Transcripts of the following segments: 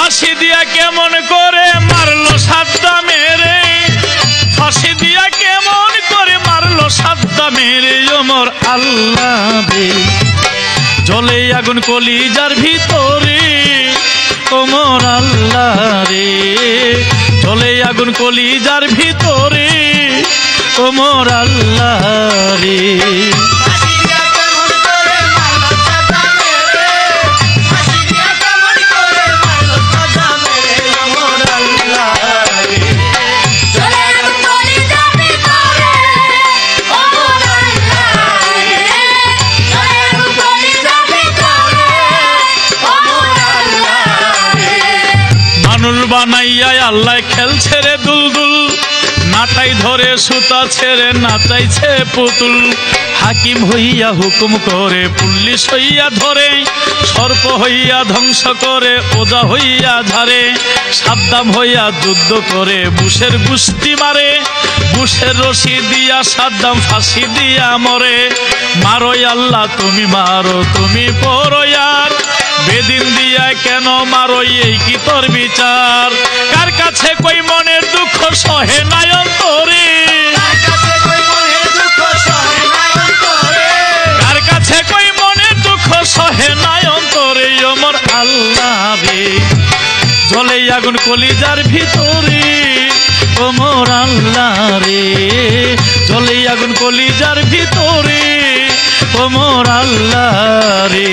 ফাঁসি দিয়া কেমন করে মারলো সাদ্দামের, ফাঁসি দিয়া কেমন করে মারলো সাদ্দামের ওমর আল্লাহ রে। জ্বলে আগুন কলিজার ভিতরে ওমর আল্লাহ রে, জ্বলে আগুন কলিজার ভিতরে ওমর আল্লাহ রে। বানাইয়া আল্লাহ খেলছে রে দুলদুল, নাটাই ধরে সুতা ছেড়ে নাচাইছে পুতুল। হাকিম হইয়া হুকুম করে, পুলিশ হইয়া ধরে, সর্প হইয়া ধ্বংস করে, ওজা হইয়া ঝাড়ে। সাদ্দাম হইয়া যুদ্ধ করে, বুশের গুষ্টি মারে, বুশের রশি দিয়া সাদ্দাম ফাঁসি দিয়া মরে। মারো আল্লাহ তুমি মারো, তুমি পড়ো আর বেদিন দিয়া কেন মারো, এই কি তোর বিচার? কার কাছে কই মনের দুঃখ সহে নাই অন্তরে, কার কাছে কই মনের দুঃখ সহে নাই অন্তরে ওমর আল্লাহ রে। জ্বলে আগুন কলিজার ভিতরে ওমর আল্লাহ রে, জ্বলে আগুন কলিজার ভিতরে ওমর আল্লাহ রে।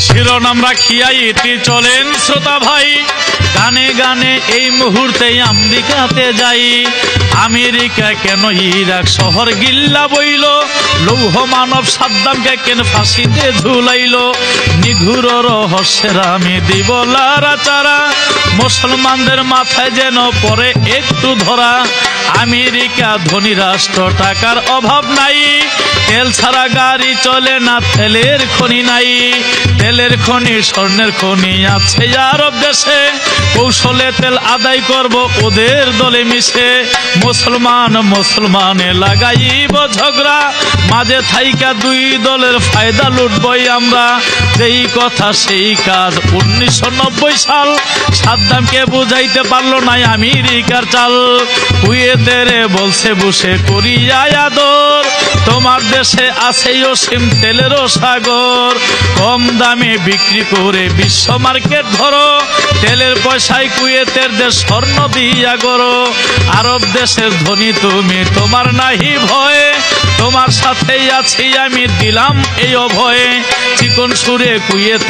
শিরোনাম রাখিয়া ইতি চলেন শ্রোতা ভাই, গানে গানে এই মুহূর্তে আমেরিকাতে যাই। আমেরিকা কেন ইরাক শহর গিল্লা বইল, লৌহ মানব সাদ্দামকে কেন ফাঁসিতে ঝুলাইল। নিঘুর রহস্যের আমি দিব লাড়াচাড়া, মুসলমানদের মাথায় যেন পড়ে একটু ধরা। আমেরিকা ধনী রাষ্ট্র, টাকার অভাব নাই, তেল ছাড়া গাড়ি চলে না, তেলের খনি নাই। তেলের খনি স্বর্ণের খনি আছে আরব দেশে, কৌশলে তেল আদায় করব ওদের দলে মিশে। মুসলমান মুসলমানে লাগাইব ঝগড়া, মাঝে থাইকা দুই দলের ফায়দা লুটবই আমরা। যেই কথা সেই কাজ 1990 সাল, সাদ্দামকে বুঝাইতে পারলো না আমেরিকার চাল। কুয়েতের বলছে বসে করিয়া আদর, তোমার দেশে আছে অসীম তেলেরও সাগর। কম দামে বিক্রি করে বিশ্ব মার্কেট ধরো, তেলের পয়সায় কুয়েতের দেশ স্বর্ণ দিয়া গড়ো। আরব দেশের ধনী তুমি, তোমার নাহি ভয়ে, তোমার সাথেই আছি আমি, দিলাম এই অভয়ে। চিকন সুরে কুয়েতে